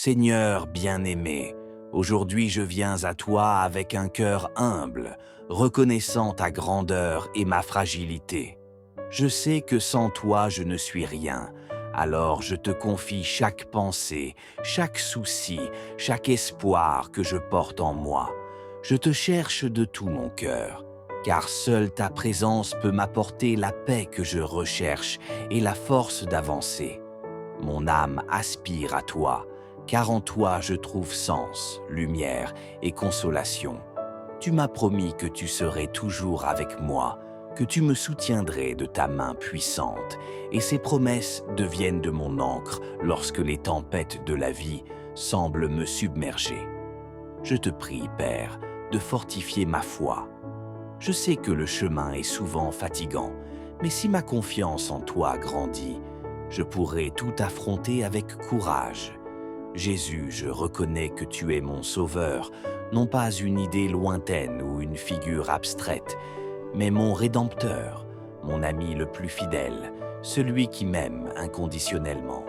Seigneur bien-aimé, aujourd'hui je viens à toi avec un cœur humble, reconnaissant ta grandeur et ma fragilité. Je sais que sans toi je ne suis rien, alors je te confie chaque pensée, chaque souci, chaque espoir que je porte en moi. Je te cherche de tout mon cœur, car seule ta présence peut m'apporter la paix que je recherche et la force d'avancer. Mon âme aspire à toi, car en toi je trouve sens, lumière et consolation. Tu m'as promis que tu serais toujours avec moi, que tu me soutiendrais de ta main puissante, et ces promesses deviennent de mon ancre lorsque les tempêtes de la vie semblent me submerger. Je te prie, Père, de fortifier ma foi. Je sais que le chemin est souvent fatigant, mais si ma confiance en toi grandit, je pourrai tout affronter avec courage. Jésus, je reconnais que tu es mon sauveur, non pas une idée lointaine ou une figure abstraite, mais mon Rédempteur, mon ami le plus fidèle, celui qui m'aime inconditionnellement.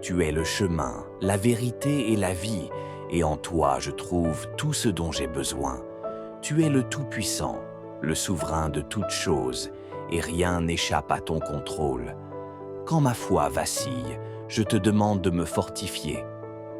Tu es le chemin, la vérité et la vie, et en toi je trouve tout ce dont j'ai besoin. Tu es le Tout-Puissant, le souverain de toutes choses, et rien n'échappe à ton contrôle. Quand ma foi vacille, je te demande de me fortifier.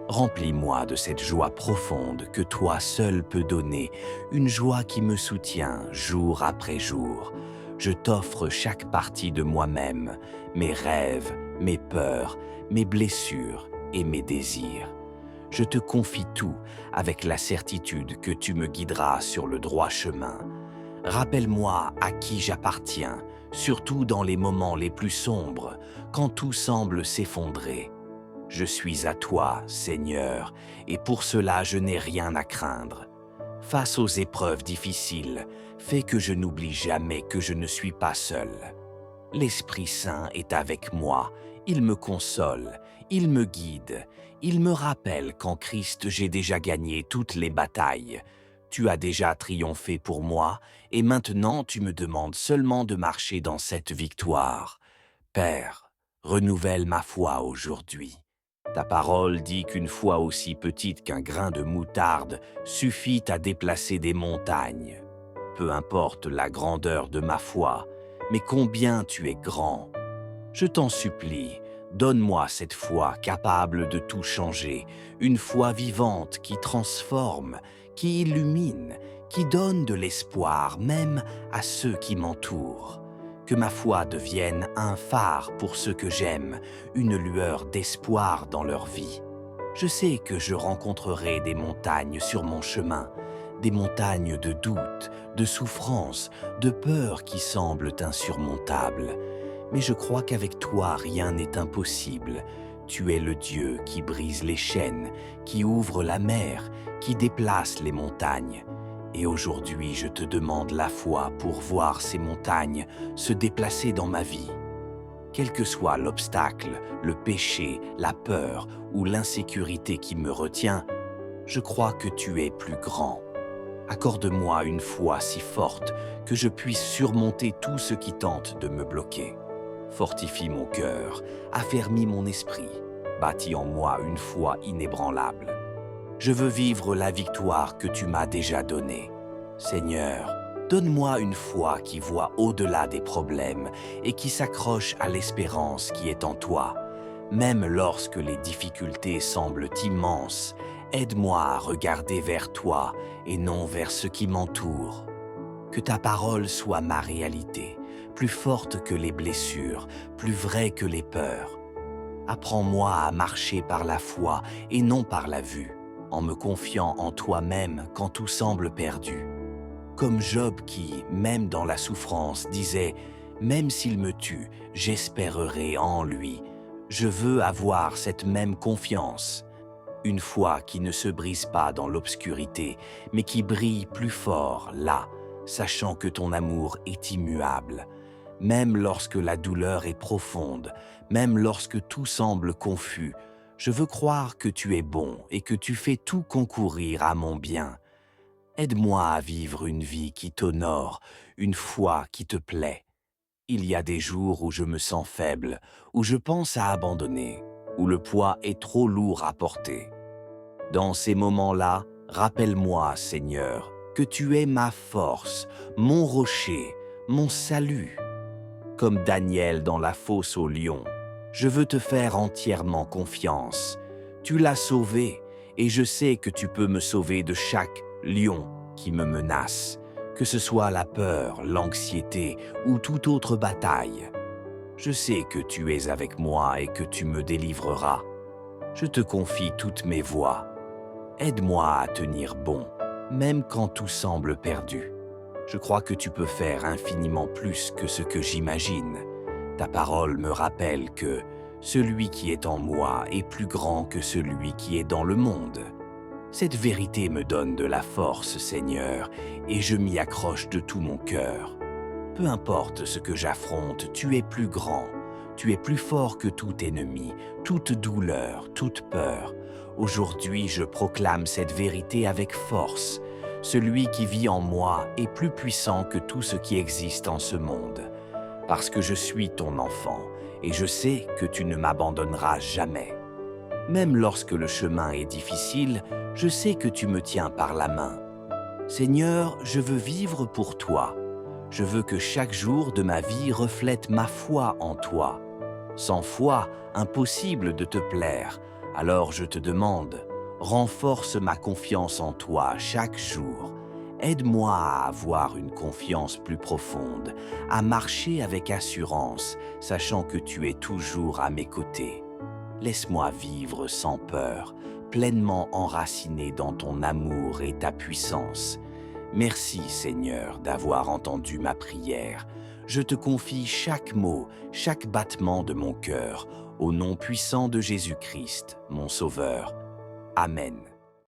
Remplis-moi de cette joie profonde que toi seul peux donner, une joie qui me soutient jour après jour. Je t'offre chaque partie de moi-même, mes rêves, mes peurs, mes blessures et mes désirs. Je te confie tout avec la certitude que tu me guideras sur le droit chemin. Rappelle-moi à qui j'appartiens, surtout dans les moments les plus sombres, quand tout semble s'effondrer. Je suis à toi, Seigneur, et pour cela je n'ai rien à craindre. Face aux épreuves difficiles, fais que je n'oublie jamais que je ne suis pas seul. L'Esprit Saint est avec moi, il me console, il me guide, il me rappelle qu'en Christ j'ai déjà gagné toutes les batailles. Tu as déjà triomphé pour moi, et maintenant tu me demandes seulement de marcher dans cette victoire. Père, renouvelle ma foi aujourd'hui. Ta parole dit qu'une foi aussi petite qu'un grain de moutarde suffit à déplacer des montagnes. Peu importe la grandeur de ma foi, mais combien tu es grand. Je t'en supplie, donne-moi cette foi capable de tout changer, une foi vivante qui transforme, qui illumine, qui donne de l'espoir même à ceux qui m'entourent. Que ma foi devienne un phare pour ceux que j'aime, une lueur d'espoir dans leur vie. Je sais que je rencontrerai des montagnes sur mon chemin, des montagnes de doute, de souffrance, de peur qui semblent insurmontables. Mais je crois qu'avec toi, rien n'est impossible. Tu es le Dieu qui brise les chaînes, qui ouvre la mer, qui déplace les montagnes. Et aujourd'hui, je te demande la foi pour voir ces montagnes se déplacer dans ma vie. Quel que soit l'obstacle, le péché, la peur ou l'insécurité qui me retient, je crois que tu es plus grand. Accorde-moi une foi si forte que je puisse surmonter tout ce qui tente de me bloquer. Fortifie mon cœur, affermis mon esprit, bâtis en moi une foi inébranlable. Je veux vivre la victoire que tu m'as déjà donnée. Seigneur, donne-moi une foi qui voit au-delà des problèmes et qui s'accroche à l'espérance qui est en toi. Même lorsque les difficultés semblent immenses, aide-moi à regarder vers toi et non vers ce qui m'entoure. Que ta parole soit ma réalité, plus forte que les blessures, plus vraie que les peurs. Apprends-moi à marcher par la foi et non par la vue, en me confiant en toi-même quand tout semble perdu. Comme Job qui, même dans la souffrance, disait « Même s'il me tue, j'espérerai en lui ». Je veux avoir cette même confiance. Une foi qui ne se brise pas dans l'obscurité, mais qui brille plus fort là, sachant que ton amour est immuable. Même lorsque la douleur est profonde, même lorsque tout semble confus, je veux croire que tu es bon et que tu fais tout concourir à mon bien. Aide-moi à vivre une vie qui t'honore, une foi qui te plaît. Il y a des jours où je me sens faible, où je pense à abandonner, où le poids est trop lourd à porter. Dans ces moments-là, rappelle-moi, Seigneur, que tu es ma force, mon rocher, mon salut. Comme Daniel dans la fosse aux lions, je veux te faire entièrement confiance. Tu l'as sauvé et je sais que tu peux me sauver de chaque lion qui me menace, que ce soit la peur, l'anxiété ou toute autre bataille. Je sais que tu es avec moi et que tu me délivreras. Je te confie toutes mes voies. Aide-moi à tenir bon, même quand tout semble perdu. Je crois que tu peux faire infiniment plus que ce que j'imagine. Ta parole me rappelle que celui qui est en moi est plus grand que celui qui est dans le monde. Cette vérité me donne de la force, Seigneur, et je m'y accroche de tout mon cœur. Peu importe ce que j'affronte, tu es plus grand. Tu es plus fort que tout ennemi, toute douleur, toute peur. Aujourd'hui, je proclame cette vérité avec force. Celui qui vit en moi est plus puissant que tout ce qui existe en ce monde. Parce que je suis ton enfant, et je sais que tu ne m'abandonneras jamais. Même lorsque le chemin est difficile, je sais que tu me tiens par la main. Seigneur, je veux vivre pour toi. Je veux que chaque jour de ma vie reflète ma foi en toi. Sans foi, impossible de te plaire. Alors je te demande, renforce ma confiance en toi chaque jour. Aide-moi à avoir une confiance plus profonde, à marcher avec assurance, sachant que tu es toujours à mes côtés. Laisse-moi vivre sans peur, pleinement enraciné dans ton amour et ta puissance. Merci Seigneur d'avoir entendu ma prière. Je te confie chaque mot, chaque battement de mon cœur, au nom puissant de Jésus-Christ, mon Sauveur. Amen.